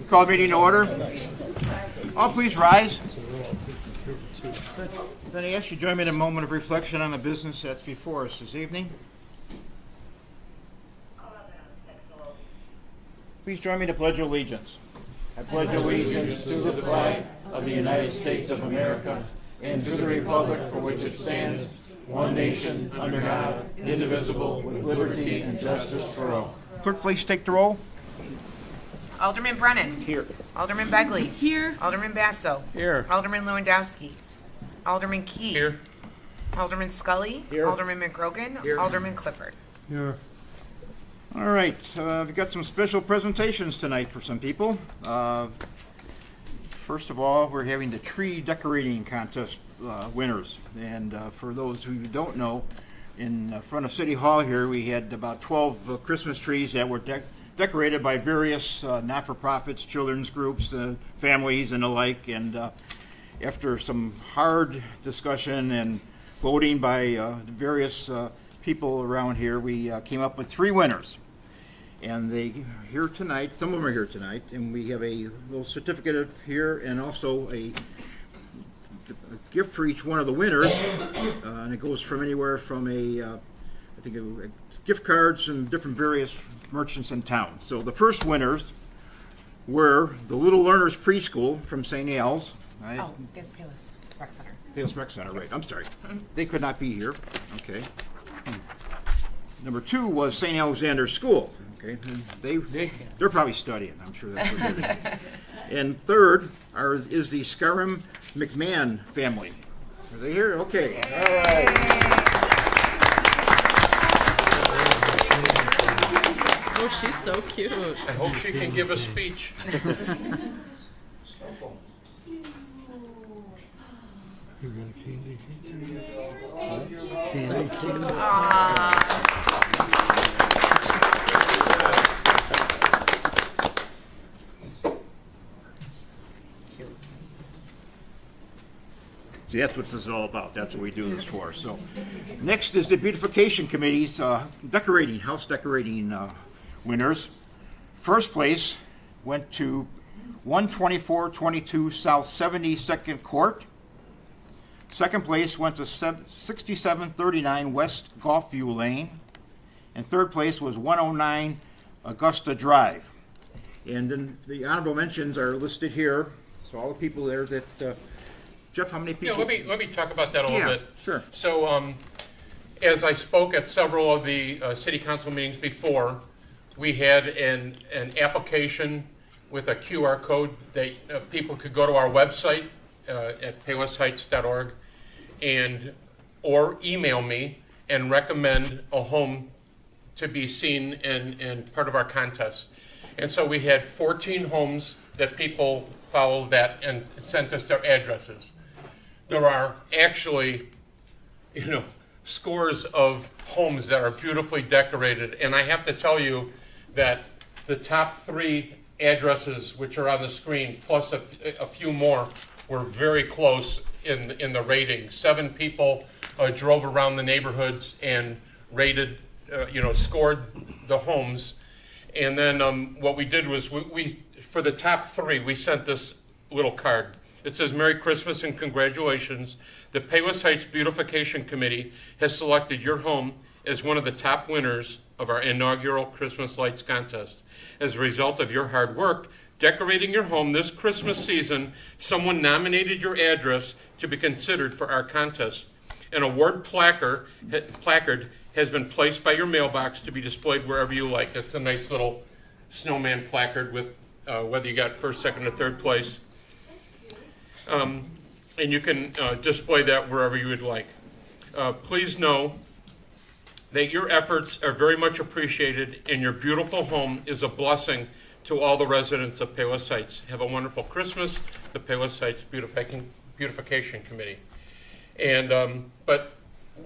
Call the meeting to order. All please rise. Then I ask you to join me in a moment of reflection on the business that's before us this evening. Please join me to pledge allegiance. I pledge allegiance to the flag of the United States of America and to the republic for which it stands, one nation, under God, indivisible, with liberty and justice for all. Clerk, please take the roll. Alderman Brennan. Here. Alderman Begley. Here. Alderman Basso. Here. Alderman Lewandowski. Alderman Key. Here. Alderman Scully. Here. Alderman McGrogan. Here. Alderman Clifford. Here. All right, we've got some special presentations tonight for some people. First of all, we're having the tree decorating contest winners. And for those who don't know, in front of City Hall here, we had about 12 Christmas trees that were decorated by various not-for-profits, children's groups, families, and the like. And after some hard discussion and voting by various people around here, we came up with 3 winners. And they are here tonight, some of them are here tonight, and we have a little certificate here and also a gift for each one of the winners. And it goes from anywhere from gift cards and different various merchants in town. So the first winners were the Little Learners Preschool from St. Al's. Right? Oh, that's Palos Rec Center. Palos Rec Center, right. I'm sorry. They could not be here. Okay. Number 2 was St. Alexander School. Okay. They're probably studying. I'm sure that's what they're doing. And third is the Scarum McMahon family. Are they here? Okay. All right. Oh, she's so cute. I hope she can give a speech. So cute. See, that's what this is all about. That's what we do this for. So, next is the beautification committee's house decorating winners. First place went to 12422 South 72nd Court. Second place went to 6739 West Gulfview Lane. And third place was 109 Augusta Drive. And then the honorable mentions are listed here. So all the people there that, Jeff, how many people? Yeah, let me talk about that a little bit. Sure. So, as I spoke at several of the city council meetings before, we had an application with a QR code that people could go to our website at palosheights.org or email me and recommend a home to be seen in part of our contest. And so we had 14 homes that people followed that and sent us their addresses. There are actually, scores of homes that are beautifully decorated. And I have to tell you that the top 3 addresses, which are on the screen, plus a few more, were very close in the rating. 7 people drove around the neighborhoods and rated, scored the homes. And then what we did was we for the top 3, we sent this little card. It says, "Merry Christmas and congratulations. The Palos Heights Beautification Committee has selected your home as one of the top winners of our inaugural Christmas Lights Contest. As a result of your hard work decorating your home this Christmas season, someone nominated your address to be considered for our contest. An award placard has been placed by your mailbox to be displayed wherever you like." It's a nice little snowman placard with whether you got first, second, or third place. And you can display that wherever you would like. Please know that your efforts are very much appreciated, and your beautiful home is a blessing to all the residents of Palos Heights. Have a wonderful Christmas, the Palos Heights Beautification Committee. And but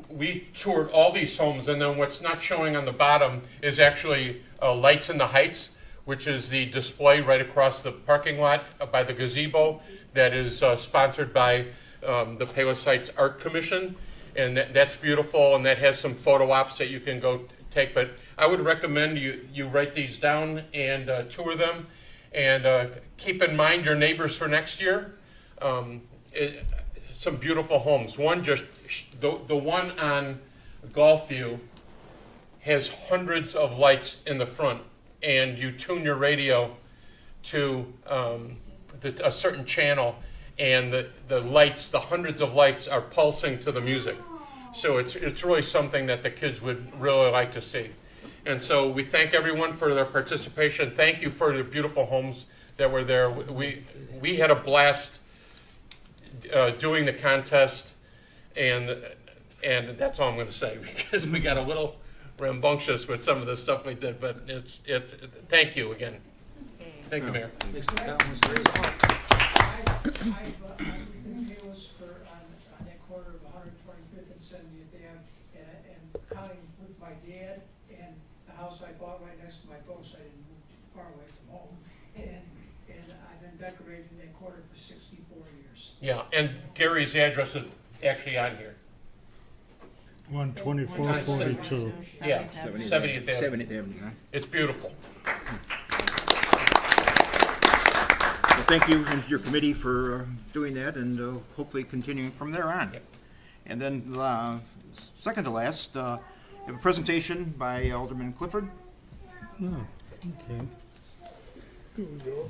we toured all these homes, and then what's not showing on the bottom is actually Lights in the Heights, which is the display right across the parking lot by the gazebo that is sponsored by the Palos Heights Art Commission. And that's beautiful, and that has some photo ops that you can go take. But I would recommend you write these down and tour them. And keep in mind your neighbors for next year. Some beautiful homes. One just, the one on Gulfview has hundreds of lights in the front, and you tune your radio to a certain channel, and the lights, the hundreds of lights are pulsing to the music. So it's really something that the kids would really like to see. And so we thank everyone for their participation. Thank you for the beautiful homes that were there. We had a blast doing the contest, and that's all I'm going to say, because we got a little rambunctious with some of the stuff we did. But it's thank you again. Thank you, Mayor. I've been Palos on that corner of 125th and 70th Ave, and counting with my dad and the house I bought right next to my folks. I didn't move too far away from home, and I've been decorating that corner for 64 years. Yeah, and Gary's address is actually on here. 12442. Yeah, 70th Avenue. 70th Avenue, huh? It's beautiful. Well, thank you and your committee for doing that, and hopefully continuing from there on. Yep. And then, second to last, we have a presentation by Alderman Clifford. Oh, okay. Here we go.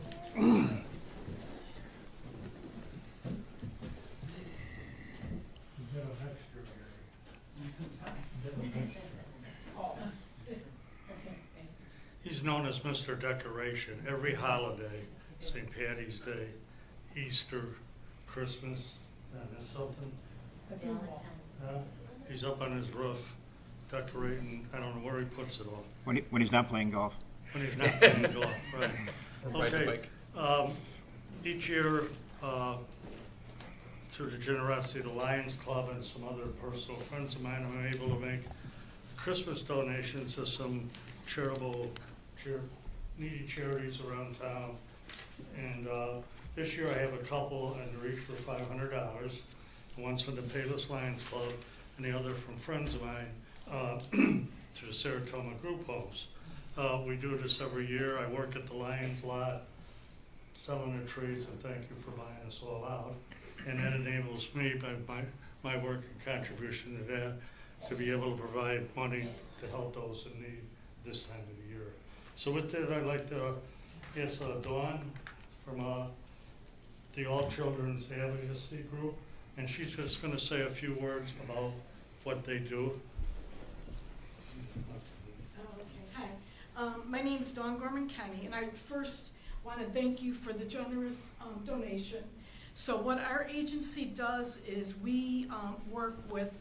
He's known as Mr. Decoration. Every holiday, St. Patty's Day, Easter, Christmas, that's something. He's up on his roof decorating. I don't know where he puts it all. When he's not playing golf. When he's not playing golf, right. Or ride the Okay. bike. Each year, through the generosity of the Lions Club and some other personal friends of mine, I'm able to make Christmas donations to some needy charities around town. And this year I have a couple, and they're each for $500. One's from the Palos Lions Club, and the other from friends of mine to the Saratoga Group Homes. We do this every year. I work at the Lions lot, selling their trees, and thank you for buying us all out. And that enables me, by my work and contribution to that, to be able to provide money to help those in need this time of the year. So with that, I'd like to ask Dawn from the All Children's Advocacy Group, and she's just going to say a few words about what they do. Okay, hi. My name's Dawn Gorman-Kenny, and I first want to thank you for the generous donation. So what our agency does is we work with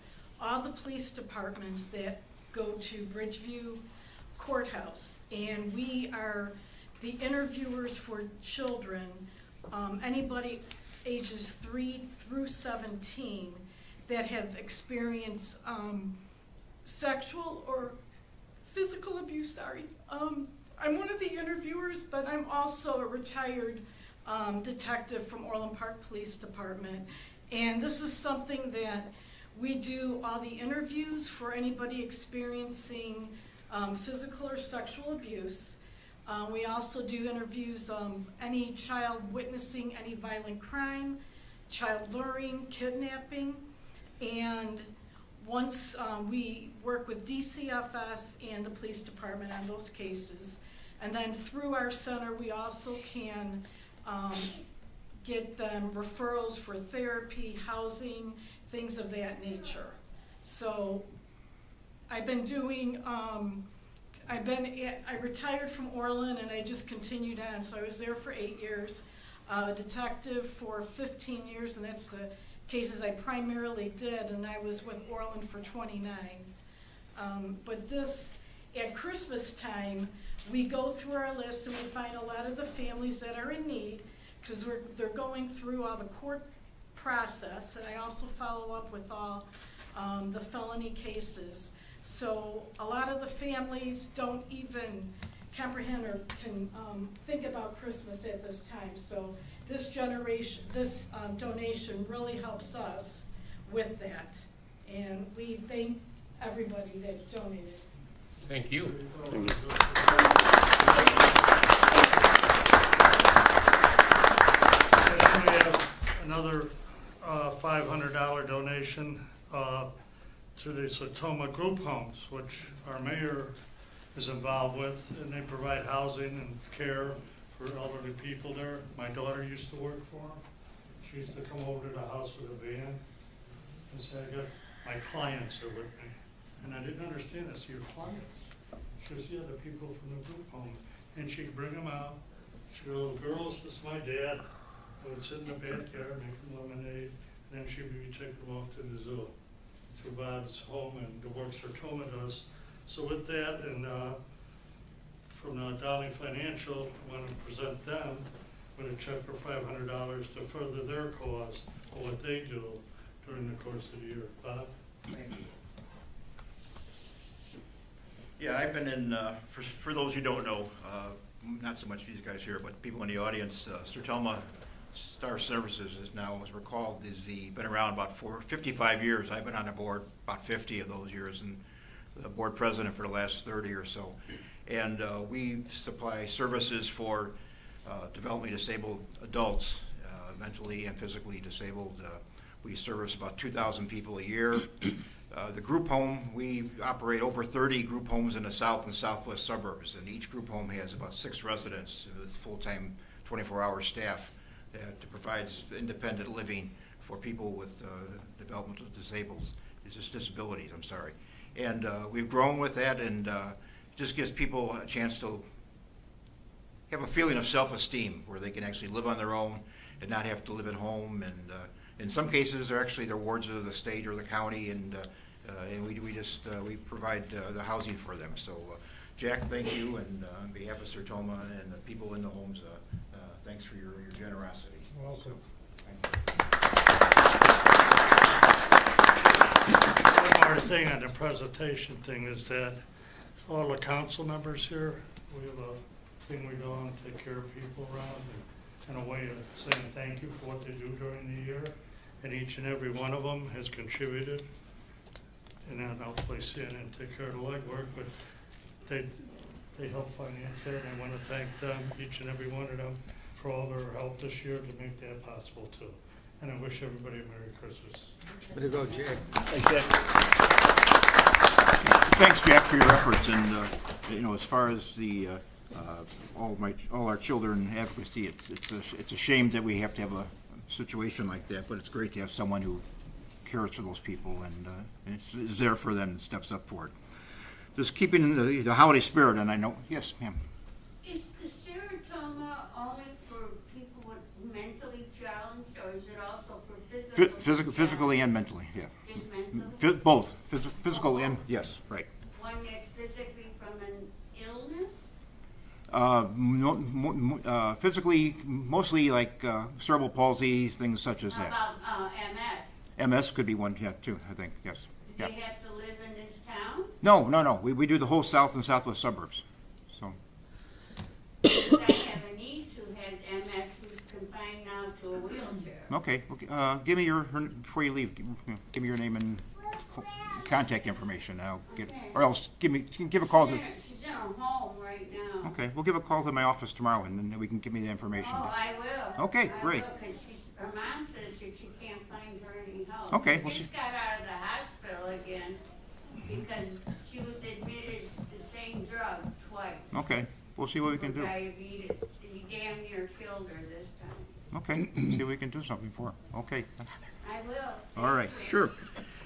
all the police departments that go to Bridgeview Courthouse, and we are the interviewers for children, anybody ages 3 through 17 that have experienced sexual or physical abuse, I'm one of the interviewers, but I'm also a retired detective from Orland Park Police Department. And this is something that we do all the interviews for anybody experiencing physical or sexual abuse. We also do interviews of any child witnessing any violent crime, child luring, kidnapping, and once we work with DCFS and the police department on those cases. And then through our center, we also can get them referrals for therapy, housing, things of that nature. So I've been doing, I retired from Orland and I just continued on. So I was there for 8 years, detective for 15 years, and that's the cases I primarily did, and I was with Orland for 29. But this, at Christmas time, we go through our list and we find a lot of the families that are in need, because they're going through all the court process, and I also follow up with all the felony cases. So a lot of the families don't even comprehend or can think about Christmas at this time. So this donation really helps us with that. And we thank everybody that donated. Thank you. another $500 donation to the Sertoma Group Homes, which our mayor is involved with, and they provide housing and care for elderly people there. My daughter used to work for them. She used to come over to the house with a van and say, I got my clients are with me. And I didn't understand this, your clients? She goes, yeah, the people from the group home. And she'd bring them out. She'd go, girls, this is my dad. I would sit in the backyard making lemonade, and then she'd be taking them off to the zoo. To Bob's home and the work Sertoma does. So with that, and from Dowling Financial, I want to present them with a check for $500 to further their cause of what they do during the course of the year. Bob? Yeah, I've been in, for those who don't know, not so much these guys here, but people in the audience, Sertoma Star Services is now, as we're called, been around about 55 years. I've been on the board about 50 of those years, and the board president for the last 30 or so. And we supply services for developmentally disabled adults, mentally and physically disabled. We service about 2,000 people a year. The group home, we operate over 30 group homes in the south and southwest suburbs, and each group home has about 6 residents with full-time 24-hour staff that provides independent living for people with developmental disabilities, I'm sorry. And we've grown with that, and just gives people a chance to have a feeling of self-esteem where they can actually live on their own and not have to live at home. And in some cases, they're actually wards of the state or the county, and we provide the housing for them. So, Jack, thank you, and on behalf of Sertoma and the people in the homes, thanks for your generosity. Welcome. One more thing on the presentation thing is that all the council members here, we have a thing we go and take care of people around and a way of saying thank you for what they do during the year. And each and every one of them has contributed. And then I'll place in and take care of the legwork, but they help finance that. And I want to thank them, each and every one of them, for all their help this year to make that possible too. And I wish everybody a Merry Christmas. Way to go, Jack. Thanks, Jack, for your efforts. And as far as the all our children advocacy, it's a shame that we have to have a situation like that, but it's great to have someone who cares for those people and is there for them and steps up for it. Just keeping the holiday spirit, and I know, yes, ma'am. Is the Sertoma only for people with mentally challenged, or is it also for Physically and mentally, yeah. Just mentally? Both, physical and, yes, right. One that's physically from an illness? Physically, mostly like cerebral palsy, things such as How that. about MS? MS could be one, yeah, too, I think, yes. Do Yeah. they have to live in this town? No. We do the whole south and southwest suburbs, so. Because I have a niece who has MS who's confined now to a wheelchair. Okay, give me before you leave, give me your name and contact information. I'll get, or else give a call to. She's in a home right now. Okay, we'll give a call to my office tomorrow, and then we can give me the information. Oh, I will. Okay, great. Because her mom says that she can't find her any help. Okay, well, She just got out of the hospital again because she was admitted to the same drug twice. Okay, we'll see what we can For do. diabetes. He damn near killed her this time. Okay, see if we can do something for her. Okay, I will. all right, sure.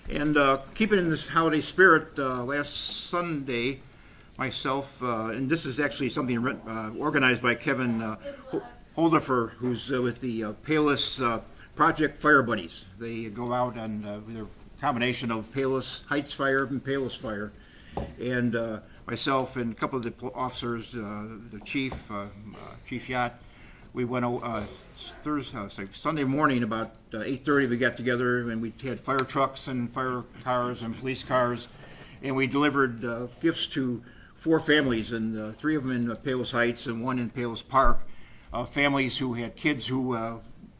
And keeping in this holiday spirit, last Sunday, myself, and this is actually something organized by Kevin Holdifer, who's with the Palos Project Fire Buddies. They go out and with a combination of Palos Heights Fire and Palos Fire. And myself and a couple of the officers, the chief, Chief Yacht, we went Sunday morning about 8:30. We got together and we had fire trucks and fire cars and police cars, and we delivered gifts to 4 families, and 3 of them in Palos Heights and 1 in Palos Park. Families who had kids who,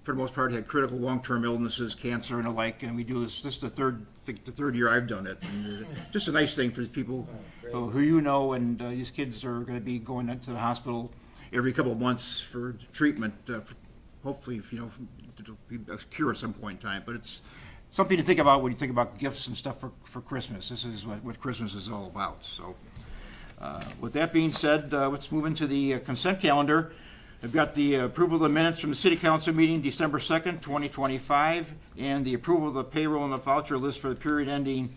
for the most part, had critical long-term illnesses, cancer and the like. And we do this. This is the third year I've done it. And just a nice thing for the people who you know, and these kids are going to be going into the hospital every couple of months for treatment hopefully, it'll be a cure at some point in time. But it's something to think about when you think about gifts and stuff for Christmas. This is what Christmas is all about. So, with that being said, let's move into the consent calendar. I've got the approval of the minutes from the City Council meeting December 2nd, 2025, and the approval of the payroll and the voucher list for the period ending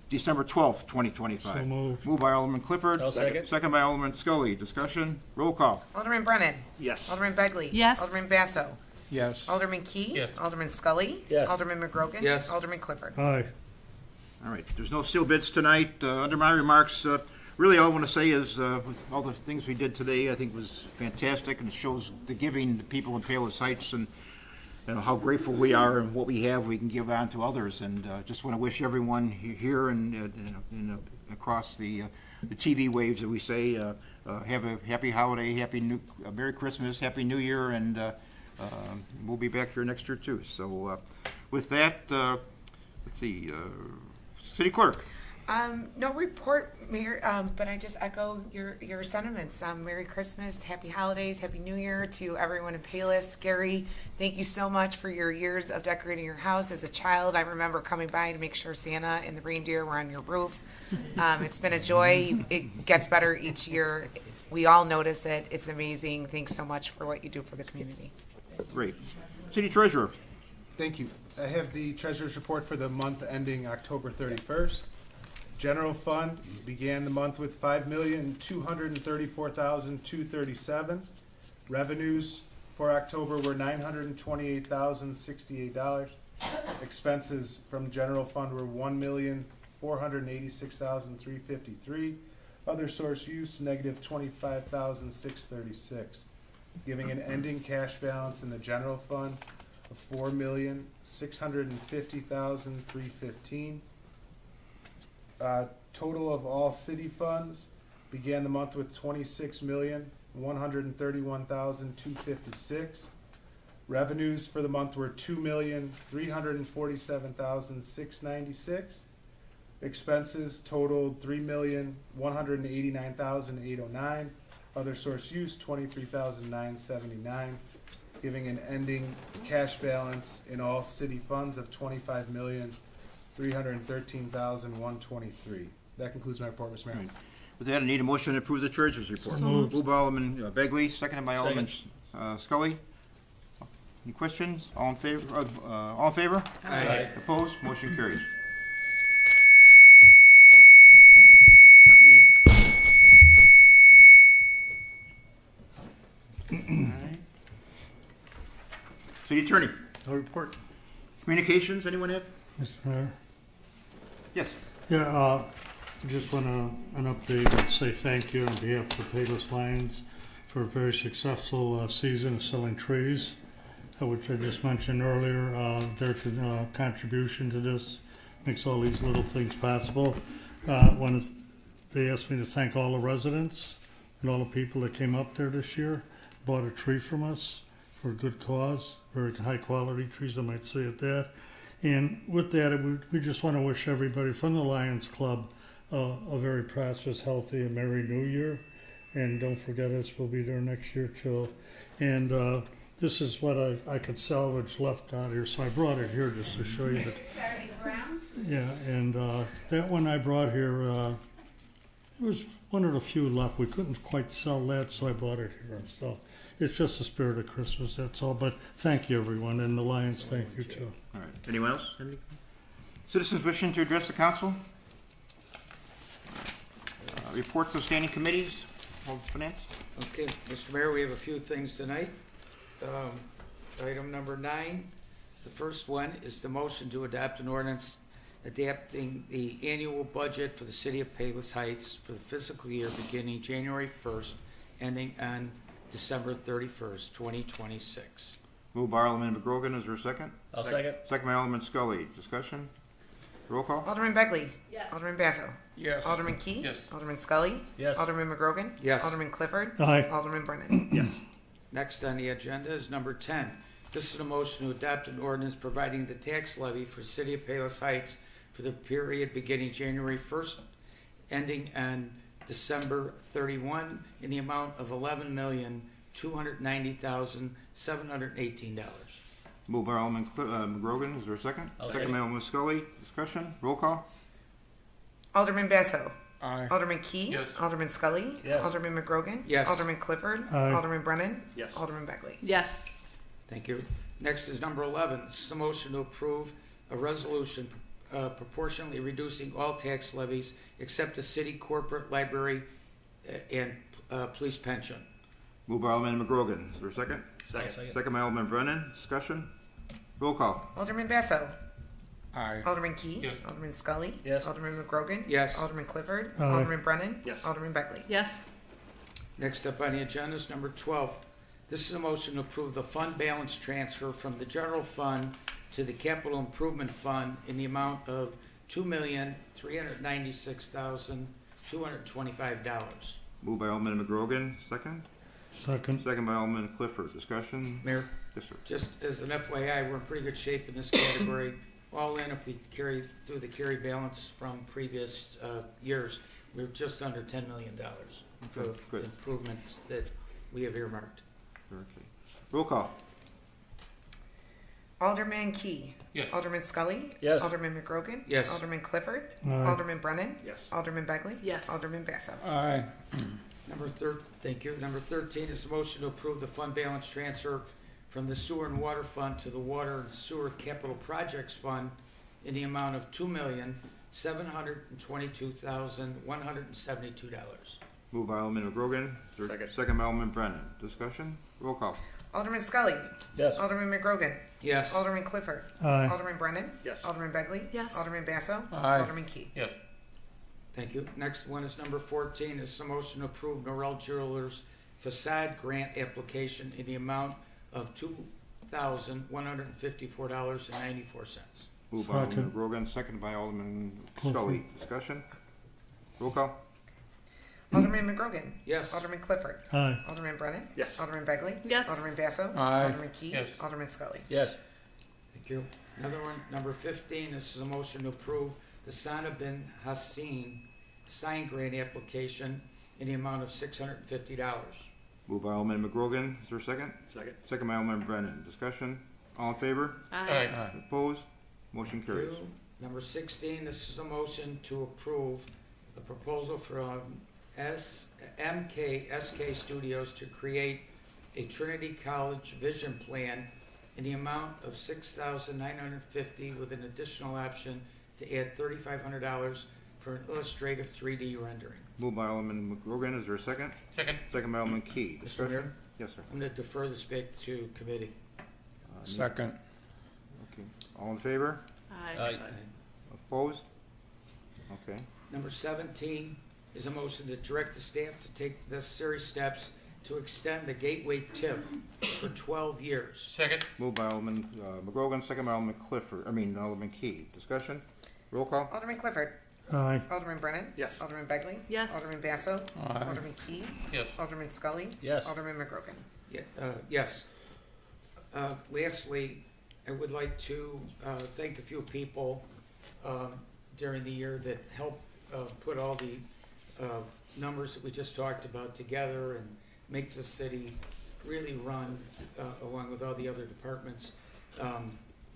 December 12th, 2025. So moved. Moved by Alderman Clifford. I'll second. Second by Alderman Scully. Discussion? Roll call. Alderman Brennan. Yes. Alderman Begley. Yes. Alderman Basso. Yes. Alderman Key. Yes. Alderman Scully. Yes. Alderman McGrogan. Yes. Alderman Clifford. Aye. All right, there's no sealed bids tonight. Under my remarks, really all I want to say is with all the things we did today, I think was fantastic, and it shows the giving to people in Palos Heights and how grateful we are and what we have we can give on to others. And just want to wish everyone here and across the TV waves that we say have a happy holiday, Merry Christmas, Happy New Year, and we'll be back here next year too. So with that, let's see, City Clerk. No report, Mayor, but I just echo your sentiments. Merry Christmas, Happy Holidays, Happy New Year to everyone in Palos. Gary, thank you so much for your years of decorating your house. As a child, I remember coming by to make sure Santa and the reindeer were on your roof. It's been a joy. It gets better each year. We all notice it. It's amazing. Thanks so much for what you do for the community. Great. City Treasurer. Thank you. I have the treasurer's report for the month ending October 31st. General fund began the month with $5,234,237. Revenues for October were $928,068. Expenses from general fund were $1,486,353. Other source use negative $25,636, giving an ending cash balance in the general fund of $4,650,315. Total of all city funds began the month with $26,131,256. Revenues for the month were $2,347,696. Expenses totaled $3,189,809. Other source use $23,979, giving an ending cash balance in all city funds of $25,313,123. That concludes my report, Mr. Mayor. Right. With that, I need a motion to approve the treasurer's report. So moved. Moved by Alderman Begley, seconded by Alderman Scully. Any questions? All in favor? All in favor? Aye. Opposed? Motion carries. City Attorney, No report. communications, anyone have? Mr. Mayor? Yes. Yeah, just want an update and say thank you on behalf of the Palos Lions for a very successful season of selling trees, which I just mentioned earlier. Their contribution to this makes all these little things possible. They asked me to thank all the residents and all the people that came up there this year, bought a tree from us for a good cause, very high quality trees, I might say at that. And with that, we just want to wish everybody from the Lions Club a very prosperous, healthy, and Merry New Year. And don't forget us, we'll be there next year too. And this is what I could salvage left out here, so I brought it here just to show you that. 30 Brown? Yeah, and that one I brought here, it was one of the few left. We couldn't quite sell that, so I brought it here. So it's just the spirit of Christmas, that's all. But thank you, everyone, and the Lions, thank you too. All right. Anyone else? Citizens wishing to address the council? Reports of standing committees, Home Finance? Okay, Mr. Mayor, we have a few things tonight. Item number 9, the first one is the motion to adopt an ordinance adapting the annual budget for the city of Palos Heights for the fiscal year beginning January 1st, ending on December 31st, 2026. Moved by Alderman McGrogan, is there a second? I'll second. Second by Alderman Scully. Discussion? Roll call? Alderman Begley. Yes. Alderman Basso. Yes. Alderman Key. Yes. Alderman Scully. Yes. Alderman McGrogan. Yes. Alderman Clifford. Aye. Alderman Brennan. Yes. Next on the agenda is number 10. This is a motion to adopt an ordinance providing the tax levy for the city of Palos Heights for the period beginning January 1st, ending on December 31, in the amount of $11,290,900 $718. Moved by Alderman McGrogan. Is there a second? Second by Alderman Scully. Discussion. Roll call. Alderman Basso. Aye. Alderman Key. Yes. Alderman Scully. Yes. Alderman McGrogan. Yes. Alderman Clifford. Aye. Alderman Brennan. Yes. Alderman Begley. Yes. Thank you. Next is number 11. This is a motion to approve a resolution proportionally reducing all tax levies except the city corporate library and police pension. Moved by Alderman McGrogan. Is there a second? Second. Second by Alderman Brennan. Discussion. Roll call. Alderman Basso. Aye. Alderman Key. Yes. Alderman Scully. Yes. Alderman McGrogan. Yes. Alderman Clifford. Aye. Alderman Brennan. Yes. Alderman Begley. Yes. Next up on the agenda is number 12. This is a motion to approve the fund balance transfer from the general fund to the capital improvement fund in the amount of $2,396,225. Moved by Alderman McGrogan. Second. Second. Second by Alderman Clifford. Discussion. Mayor, Yes, sir. just as an FYI, we're in pretty good shape in this category. All in, if we do the carry balance from previous years, we're just under $10 million for Okay, good. improvements that we have earmarked. Okay. Roll call. Alderman Key. Yes. Alderman Scully. Yes. Alderman McGrogan. Yes. Alderman Clifford. Aye. Alderman Brennan. Yes. Alderman Begley. Yes. Alderman Basso. Aye. Thank you. Number 13 is a motion to approve the fund balance transfer from the sewer and water fund to the water and sewer capital projects fund in the amount of $2,722,172. Moved by Alderman McGrogan. Is there- Second. Second by Alderman Brennan. Discussion. Roll call. Alderman Scully. Yes. Alderman McGrogan. Yes. Alderman Clifford. Aye. Alderman Brennan. Yes. Alderman Begley. Yes. Alderman Basso. Aye. Alderman Key. Yes. Thank you. Next one is number 14. This is a motion to approve Norrell Jewelers facade grant application in the amount of $2,154.94. Moved by Alderman Second. McGrogan. Second by Alderman Scully. Discussion. Roll call. Alderman McGrogan. Yes. Alderman Clifford. Aye. Alderman Brennan. Yes. Alderman Begley. Yes. Alderman Basso. Aye. Alderman Key. Yes. Alderman Scully. Yes. Thank you. Another one, number 15, this is a motion to approve the Sana bin Hassin sign grant application in the amount of $650. Moved by Alderman McGrogan. Is there a second? Second. Second by Alderman Brennan. Discussion. All in favor? Aye. Aye. Opposed? Motion carries. Thank you. Number 16, this is a motion to approve a proposal from MKSK Studios to create a Trinity College vision plan in the amount of $6,950 with an additional option to add $3,500 for an illustrative 3D rendering. Moved by Alderman McGrogan. Is there a second? Second. Second by Alderman Key. Mr. Discussion. Mayor? Yes, sir. I'm going to defer this back to committee. Second. Okay. All in favor? Aye. Opposed? Okay. Number 17 is a motion to direct the staff to take necessary steps to extend the Gateway TIF for 12 years. Second. Moved by Alderman McGrogan. Second by Alderman Alderman Key. Discussion. Roll call. Alderman Clifford. Aye. Alderman Brennan. Yes. Alderman Begley. Yes. Alderman Basso. Aye. Alderman Key. Yes. Alderman Scully. Yes. Alderman McGrogan. Yes. Lastly, I would like to thank a few people during the year that helped put all the numbers that we just talked about together and makes the city really run along with all the other departments.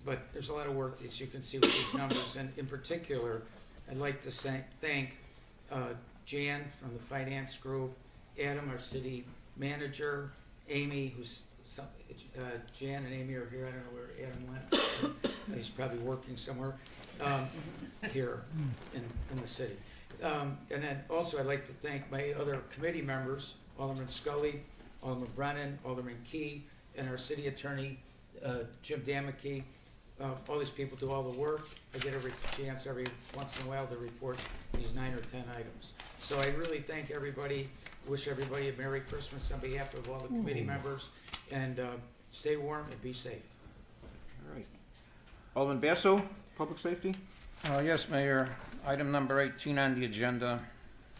But there's a lot of work, as you can see with these numbers, and in particular, I'd like to thank Jan from the finance group, Adam, our city manager, Amy, Jan and Amy are here, I don't know where Adam went, he's probably working somewhere, here in the city. And then also I'd like to thank my other committee members, Alderman Scully, Alderman Brennan, Alderman Key, and our city attorney, Jim Dameke. All these people do all the work. I get every chance every once in a while to report these 9 or 10 items. So I really thank everybody, wish everybody a Merry Christmas on behalf of all the committee members, and stay warm and be safe. All right. Alderman Basso, Public Safety. Yes, Mayor. Item number 18 on the agenda,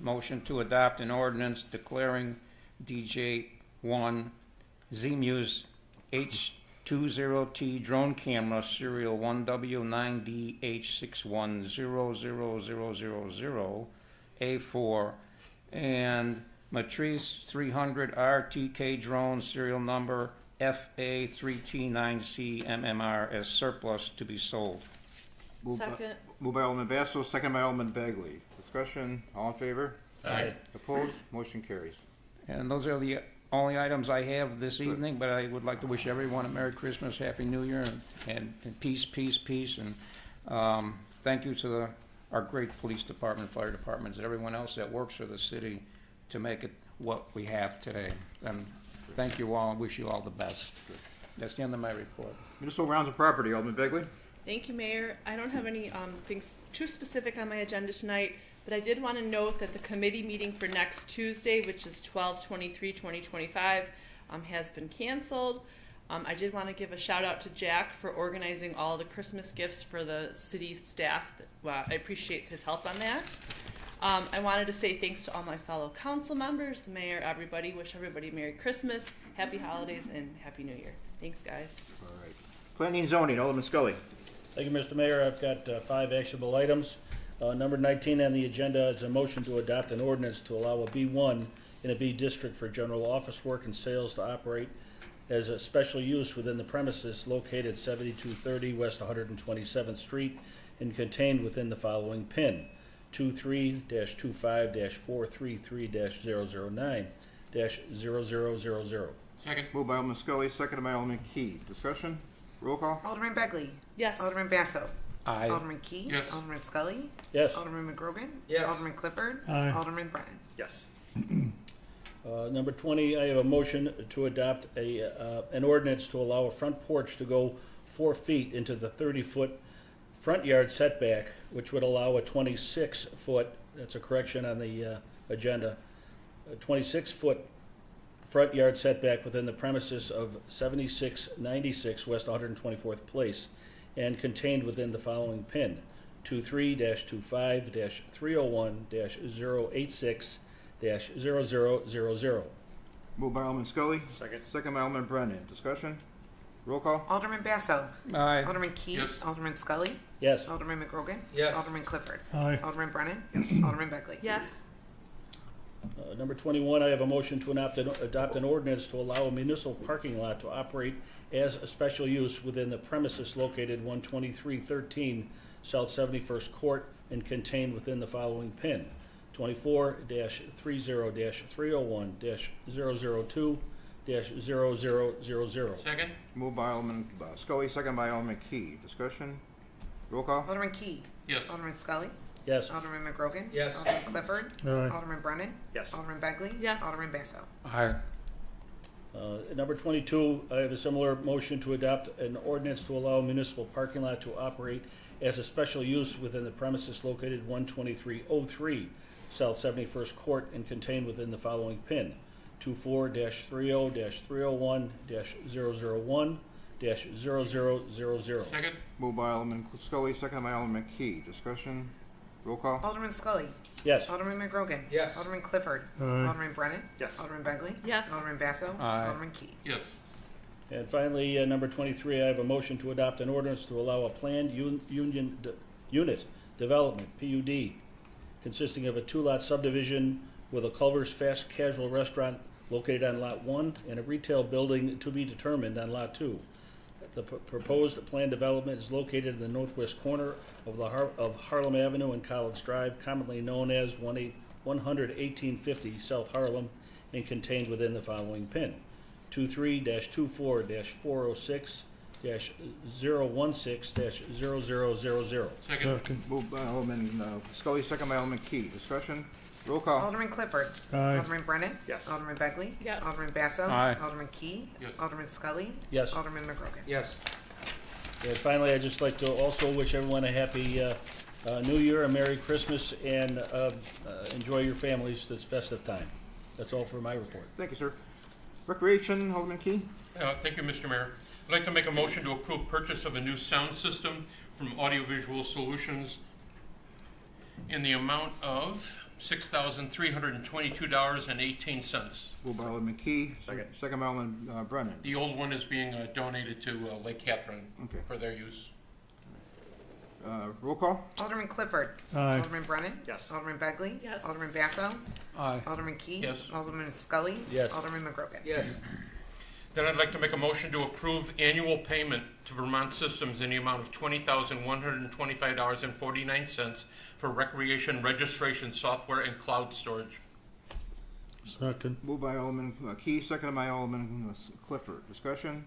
motion to adopt an ordinance declaring DJ-1 Z-Muse H20T drone camera serial 1W9DH61000000A4 and Matrice 300 RTK drone serial number FA3T9C MMR as surplus to be sold. Moved by- Second. Moved by Alderman Basso, second by Alderman Begley. Discussion, all in favor? Aye. Opposed? Motion carries. And those are the only items I have this evening, but I would like to wish everyone a Merry Christmas, Happy New Year, and peace, peace, peace. And thank you to our great police department, fire departments, and everyone else that works for the city to make it what we have today. And thank you all, and wish you all the best. That's the end of my report. Municipal rounds of property, Alderman Begley. Thank you, Mayor. I don't have any things too specific on my agenda tonight, but I did want to note that the committee meeting for next Tuesday, which is 12/23/2025, has been canceled. I did want to give a shout out to Jack for organizing all the Christmas gifts for the city staff. I appreciate his help on that. I wanted to say thanks to all my fellow council members, the mayor, everybody. Wish everybody Merry Christmas, Happy Holidays, and Happy New Year. Thanks, guys. All right. Planning and zoning, Alderman Scully. Thank you, Mr. Mayor. I've got 5 actionable items. Number 19 on the agenda is a motion to adopt an ordinance to allow a B1 in a B district for general office work and sales to operate as a special use within the premises located 7230 West 127th Street and contained within the following PIN: 23-25-433-009-0000. Second. Moved by Alderman Scully, second by Alderman Key. Discussion, roll call. Alderman Begley. Yes. Alderman Basso. Aye. Alderman Key. Yes. Alderman Scully. Yes. Alderman McGrogan. Yes. Alderman Clifford. Aye. Alderman Brennan. Yes. Number 20, I have a motion to adopt an ordinance to allow a front porch to go 4 feet into the 30-foot front yard setback, which would allow a 26-foot, that's a correction on the agenda, a 26-foot front yard setback within the premises of 7696 West 124th Place and contained within the following PIN: 23-25-301-086-0000. Moved by Alderman Scully. Second by Alderman Brennan. Discussion, roll call. Alderman Basso. Aye. Alderman Key. Yes. Alderman Scully. Yes. Alderman McGrogan. Yes. Alderman Clifford. Aye. Alderman Brennan. Alderman Begley. Yes. Number 21, I have a motion to adopt an ordinance to allow a municipal parking lot to operate as a special use within the premises located 12313 South 71st Court and contained within the following PIN: 24-30-301-002-0000. Second. Moved by Alderman Scully, second by Alderman Key. Discussion, roll call. Alderman Key. Yes. Alderman Scully. Yes. Alderman McGrogan. Yes. Alderman Clifford. Aye. Alderman Brennan. Yes. Alderman Begley. Yes. Alderman Basso. Aye. Number 22, I have a similar motion to adopt an ordinance to allow a municipal parking lot to operate as a special use within the premises located 12303 South 71st Court and contained within the following PIN: 24-30-301-001-0000. Second. Moved by Alderman Scully, second by Alderman Key. Discussion, roll call. Alderman Scully. Yes. Alderman McGrogan. Yes. Alderman Clifford. Aye. Alderman Brennan. Yes. Alderman Begley. Yes. Alderman Basso. Aye. Alderman Key. Yes. And finally, number 23, I have a motion to adopt an ordinance to allow a planned unit development, PUD, consisting of a 2-lot subdivision with a Culver's Fast Casual Restaurant located on Lot 1 and a retail building to be determined on Lot 2. The proposed planned development is located in the northwest corner of Harlem Avenue and College Drive, commonly known as 11850 South Harlem, and contained within the following PIN: 23-24-406-016-0000. Second. Moved by Alderman Scully, second by Alderman Key. Discussion, roll call. Alderman Clifford. Aye. Alderman Brennan. Yes. Alderman Begley. Yes. Alderman Basso. Aye. Alderman Key. Yes. Alderman Scully. Yes. Alderman McGrogan. Yes. And finally, I'd just like to also wish everyone a happy New Year, a Merry Christmas, and enjoy your families this festive time. That's all for my report. Thank you, sir. Recreation, Alderman Key. Thank you, Mr. Mayor. I'd like to make a motion to approve purchase of a new sound system from Audiovisual Solutions in the amount of $6,322.18. Moved by Alderman Key. Second by Alderman Brennan. The old one is being donated to Lake Catherine Okay. for their use. Roll call. Alderman Clifford. Aye. Alderman Brennan. Yes. Alderman Begley. Yes. Alderman Basso. Aye. Alderman Key. Yes. Alderman Scully. Yes. Alderman McGrogan. Yes. Then I'd like to make a motion to approve annual payment to Vermont Systems in the amount of $20,125.49 for recreation registration software and cloud storage. Second. Moved by Alderman Key, seconded by Alderman Clifford. Discussion?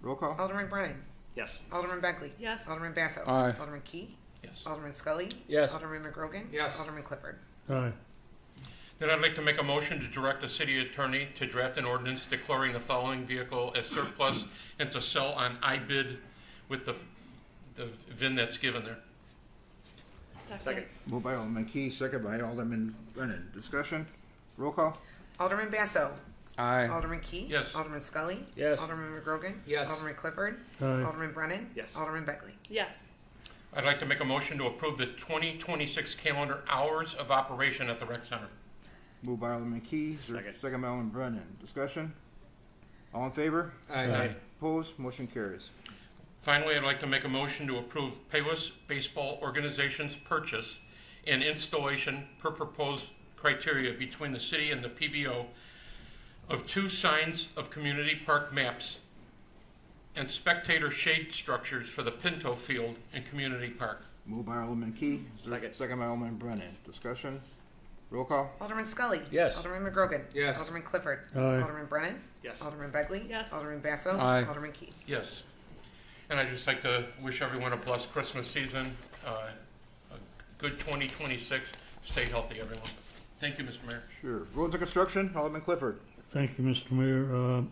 Roll call? Alderman Brennan. Yes. Alderman Begley. Yes. Alderman Basso. Aye. Alderman Key. Yes. Alderman Scully. Yes. Alderman McGrogan. Yes. Alderman Clifford. Aye. Then I'd like to make a motion to direct the city attorney to draft an ordinance declaring the following vehicle as surplus and to sell on iBid with the VIN that's given there. Second. Moved by Alderman Key, seconded by Alderman Brennan. Discussion? Roll call? Alderman Basso. Aye. Alderman Key. Yes. Alderman Scully. Yes. Alderman McGrogan. Yes. Alderman Clifford. Aye. Alderman Brennan. Yes. Alderman Begley. Yes. I'd like to make a motion to approve the 2026 calendar hours of operation at the rec center. Moved by Alderman Key, second by Alderman Brennan. Discussion? All in favor? Aye. Opposed? Motion carries. Finally, I'd like to make a motion to approve Palos Baseball Organization's purchase and installation per proposed criteria between the city and the PBO of 2 signs of community park maps and spectator shade structures for the Pinto Field and Community Park. Moved by Alderman Key, second by Alderman Brennan. Discussion? Roll call? Alderman Scully. Yes. Alderman McGrogan. Yes. Alderman Clifford. Aye. Alderman Brennan. Yes. Alderman Begley. Yes. Alderman Basso. Aye. Alderman Key. Yes. And I'd just like to wish everyone a blessed Christmas season, a good 2026. Stay healthy, everyone. Thank you, Mr. Mayor. Sure. Roads and construction, Alderman Clifford. Thank you, Mr. Mayor.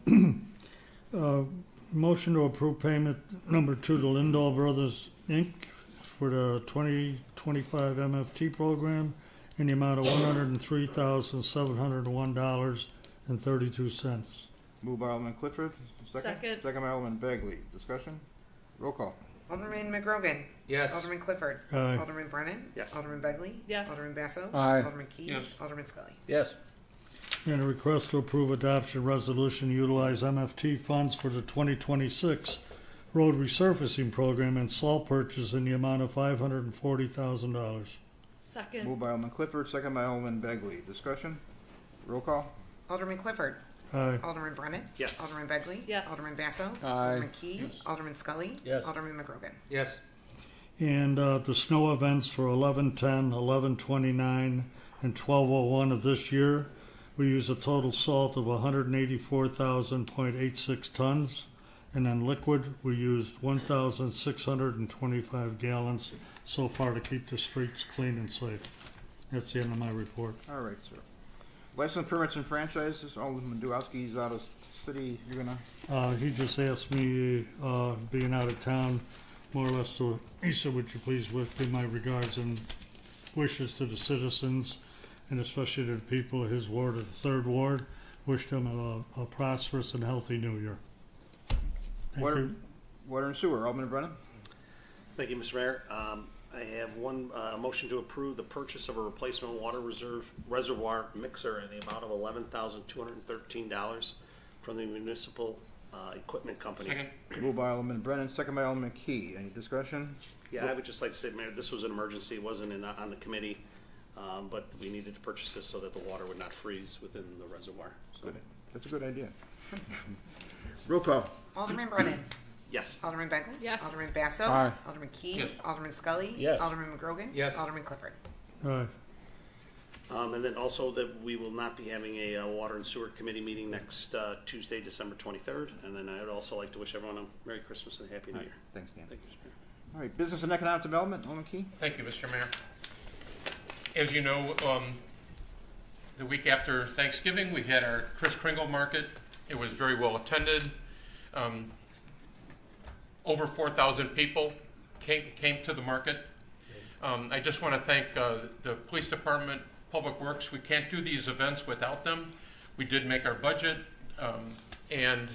Motion to approve payment number 2 to Lindahl Brothers, Inc. for the 2025 MFT program in the amount of $103,701.32. Moved by Alderman Clifford. Second. Second by Alderman Begley. Discussion? Roll call? Alderman McGrogan. Yes. Alderman Clifford. Aye. Alderman Brennan. Yes. Alderman Begley. Yes. Alderman Basso. Aye. Alderman Key. Yes. Alderman Scully. Yes. And a request to approve adoption resolution to utilize MFT funds for the 2026 road resurfacing program and salt purchase in the amount of $540,000. Second. Moved by Alderman Clifford, second by Alderman Begley. Discussion? Roll call? Alderman Clifford. Aye. Alderman Brennan. Yes. Alderman Begley. Yes. Alderman Basso. Aye. Alderman Key. Alderman Scully. Yes. Alderman McGrogan. Yes. And the snow events for 11/10, 11/29, and 12/01 of this year, we use a total salt of 184,000.86 tons. And then liquid, we used 1,625 gallons so far to keep the streets clean and safe. That's the end of my report. All right, sir. License permits and franchises, Alderman Dubowski's out of city. You're gonna, He just asked me, being out of town, more or less, he said, would you please give my regards and wishes to the citizens, and especially to the people of his ward, of the 3rd Ward. Wish them a prosperous and healthy new year. Thank water, you. water and sewer, Alderman Brennan? Thank you, Mr. Mayor. I have one motion to approve the purchase of a replacement water reservoir mixer in the amount of $11,213 from the municipal equipment company. Second. Moved by Alderman Brennan, second by Alderman Key. Any discussion? Yeah, I would just like to say, Mayor, this was an emergency. It wasn't on the committee, but we needed to purchase this so that the water would not freeze within the reservoir. So, Good. That's a good idea. Roll call? Alderman Brennan. yes. Alderman Begley. Yes. Alderman Basso. Aye. Alderman Key. Yes. Alderman Scully. Yes. Alderman McGrogan. Yes. Alderman Clifford. Aye. And then also that we will not be having a water and sewer committee meeting next Tuesday, December 23rd. And then I would also like to wish everyone a Merry Christmas and a Happy New Year. Thanks, Dan. Thank you, Mr. Mayor. All right, business and economic development, Alderman Key? Thank you, Mr. Mayor. As you know, the week after Thanksgiving, we had our Kris Kringle Market. It was very well attended. Over 4,000 people came to the market. I just want to thank the police department, Public Works. We can't do these events without them. We did make our budget, and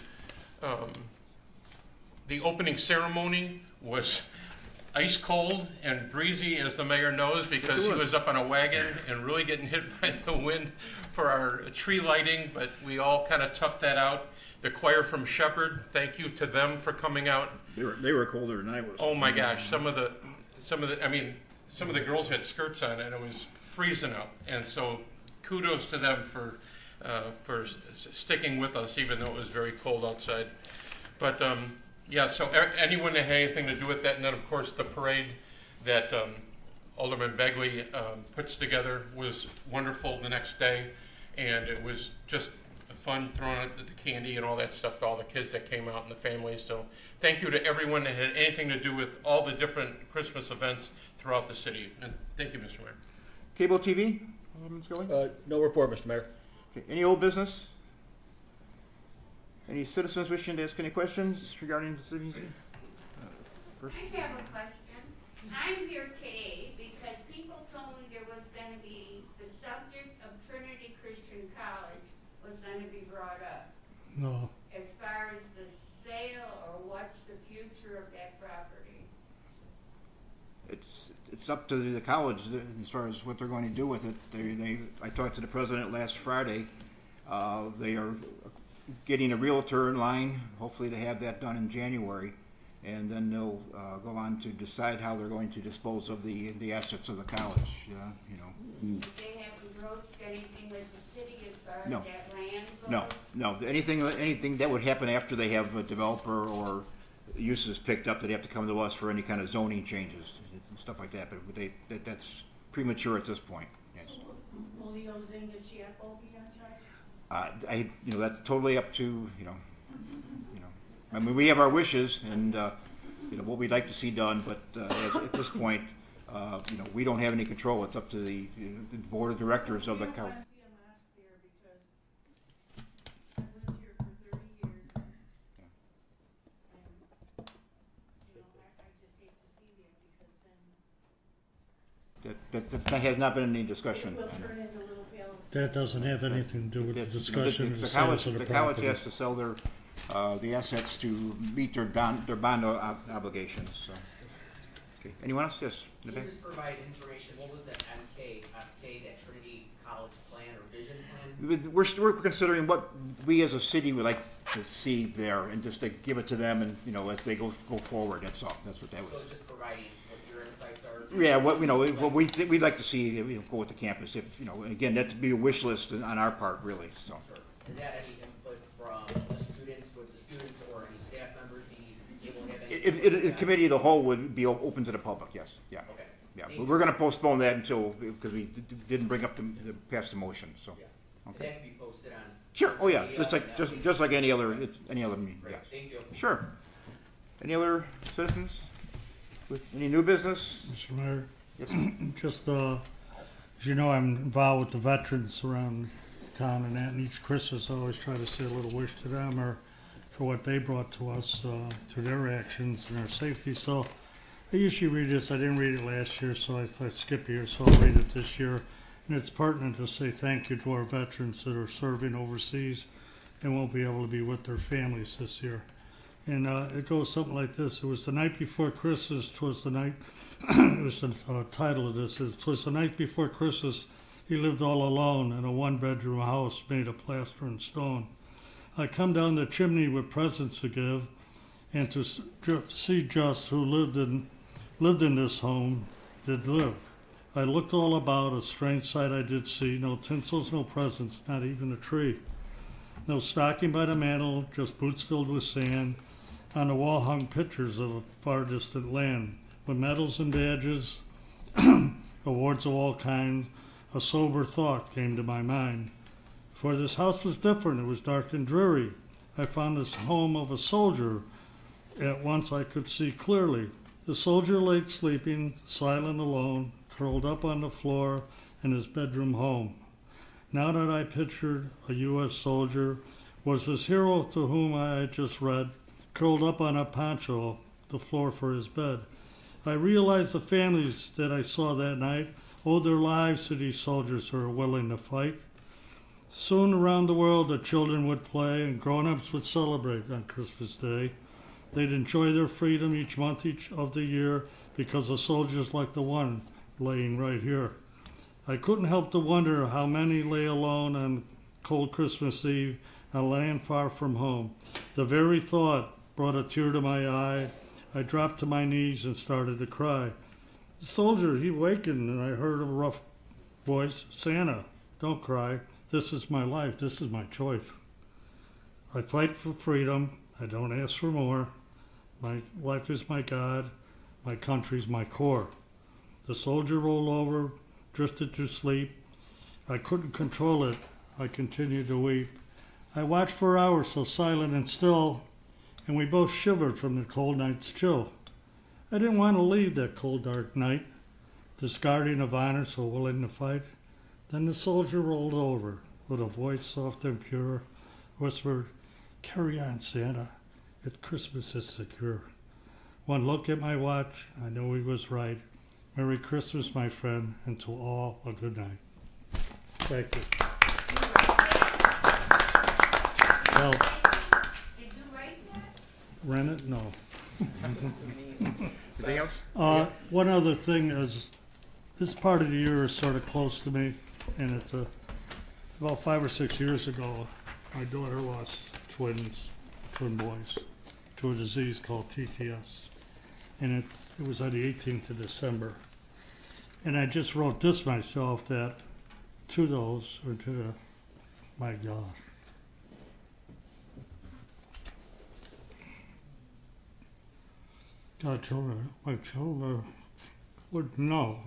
the opening ceremony was ice cold and breezy, as the mayor knows, because he was up on a wagon and really getting hit by the wind for our tree lighting, but we all kind of toughed that out. The choir from Shepherd, thank you to them for coming out. They were colder than I was. Oh my gosh, some of the girls had skirts on and it was freezing up. And so kudos to them for for sticking with us, even though it was very cold outside. But yeah, so anyone that had anything to do with that, and then of course the parade that Alderman Begley puts together was wonderful the next day, and it was just fun throwing out the candy and all that stuff to all the kids that came out and the families. So thank you to everyone that had anything to do with all the different Christmas events throughout the city. And thank you, Mr. Mayor. Cable TV, Alderman Scully? No report, Mr. Mayor. Okay, any old business? Any citizens wishing to ask any questions regarding the city? First. I have a question. I'm here today because people told me there was gonna be, the subject of Trinity Christian College was gonna be brought up. No. As far as the sale or what's the future of that property? It's up to the college as far as what they're going to do with it. I talked to the president last Friday. They are getting a realtor in line, hopefully to have that done in January, and then they'll go on to decide how they're going to dispose of the assets of the college. You know. If they haven't broached anything with the city as far as No. that land goes? No. Anything that would happen after they have a developer or uses picked up, they'd have to come to us for any kind of zoning changes and stuff like that. But that's premature at this point. Yes. Will Leo Zingachiappo be on charge? That's totally up to I mean, we have our wishes and what we'd like to see done, but at this point, we don't have any control. It's up to the board of directors of the college. I see a mask there because I lived here for 30 years. And, I just hate to see that because then That has not been any discussion. it will turn into Little Palos. That doesn't have anything to do with the discussion of the The status of the college property. has to sell the assets to meet their bond obligations. So. Okay. Anyone else? Yes. In the Can back. you just provide information, what was the MKSK, that Trinity College plan or vision plan? We're considering what we as a city would like to see there, and just to give it to them, and as they go forward. That's all. That's what that So was. it's just providing what your insights are? Yeah, what we'd like to see, go with the campus. If again, that'd be a wish list on our part, really. So. Sure. Is that any input from the students, would the students or any staff members be able to have any? The committee of the whole would be open to the public. Yes. Yeah. Okay. Yeah. Thank But you. we're going to postpone that because we didn't bring up the pass the motion. So. Yeah. And Okay. that can be posted on? Sure. Oh yeah. media Just like and that just like any other meeting. Great, Yes. thank you. Sure. Any other citizens with any new business? Mr. Mayor, Yes. just, as you know, I'm involved with the veterans around town and that, and each Christmas I always try to say a little wish to them or for what they brought to us, through their actions and their safety. So I usually read this. I didn't read it last year, so I skip here, so I'll read it this year. And it's pertinent to say thank you to our veterans that are serving overseas and won't be able to be with their families this year. And it goes something like this. It was the night before Christmas. 'Twas the night, it was the title of this. It was the night before Christmas. He lived all alone in a one-bedroom house made of plaster and stone. I come down the chimney with presents to give and to see just who lived in this home did live. I looked all about, a strange sight I did see. No tinsels, no presents, not even a tree. No stocking by the mantel, just boots filled with sand. On the wall hung pictures of a far distant land, with medals and badges, awards of all kinds. A sober thought came to my mind. For this house was different, it was dark and dreary. I found this home of a soldier. At once I could see clearly. The soldier lay sleeping, silent, alone, curled up on the floor in his bedroom home. Now that I pictured a U.S. soldier, was this hero to whom I had just read, curled up on a poncho, the floor for his bed. I realized the families that I saw that night owed their lives to these soldiers who were willing to fight. Soon around the world the children would play and grown-ups would celebrate on Christmas Day. They'd enjoy their freedom each month of the year because of soldiers like the one laying right here. I couldn't help to wonder how many lay alone on cold Christmas Eve in a land far from home. The very thought brought a tear to my eye. I dropped to my knees and started to cry. The soldier, he wakened, and I heard a rough voice, "Santa, don't cry. This is my life. This is my choice. I fight for freedom. I don't ask for more. My life is my God. My country's my core. The soldier rolled over, drifted to sleep. I couldn't control it. I continued to weep. I watched for hours so silent and still, and we both shivered from the cold night's chill. I didn't want to leave that cold, dark night, this guardian of honor so willing to fight. Then the soldier rolled over with a voice soft and pure, whispered, "Carry on, Santa. It's Christmas is secure." One look at my watch, I knew he was right. Merry Christmas, my friend, and to all a good night. Thank you. Well, Did you write that? rent it? No. Anything else? One other thing is, this part of the year is sort of close to me, and it's about 5 or 6 years ago, my daughter lost twin boys, to a disease called TTS, and it was on the 18th of December. And I just wrote this myself, that to those, or to the, my God. God, children, my children would know.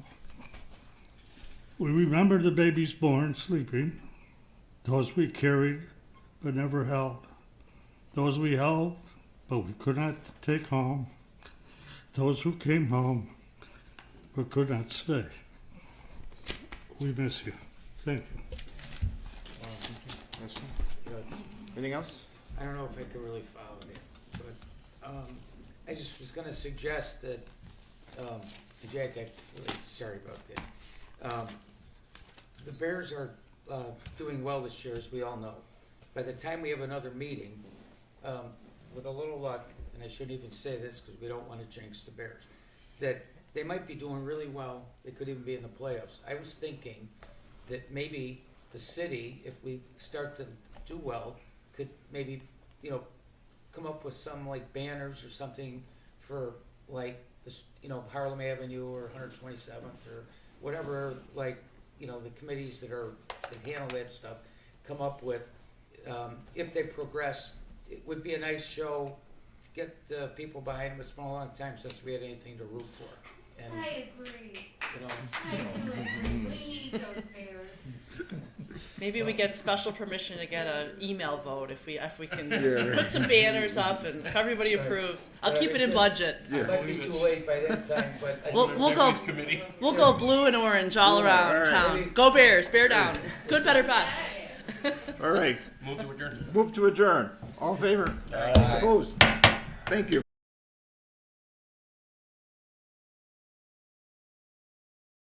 We remember the babies born sleeping, those we carried but never held, those we held but we could not take home, those who came home but could not stay. We miss you. Thank you. Anything else? I don't know if I could really follow that, but I just was gonna suggest that, and Jack, I'm really sorry about that. The Bears are doing well this year, as we all know. By the time we have another meeting, with a little luck, and I shouldn't even say this because we don't want to jinx the Bears, that they might be doing really well. They could even be in the playoffs. I was thinking that maybe the city, if we start to do well, could maybe, come up with some like banners or something for like this, Harlem Avenue or 127th or whatever, like, the committees that handle that stuff come up with, if they progress, it would be a nice show to get people behind them. It's been a long time since we had anything to root for. And, I agree. you know, I do agree. We need those bears. Maybe we get special permission to get an email vote if we can put some banners up and if everybody approves. I'll keep it in budget. it might be too late by that time, but I We'll go blue and orange all around all right. town. Go Bears, bear down. Good, better, best. All right. Move to adjourn. Move to adjourn. All in favor? Opposed? Thank you.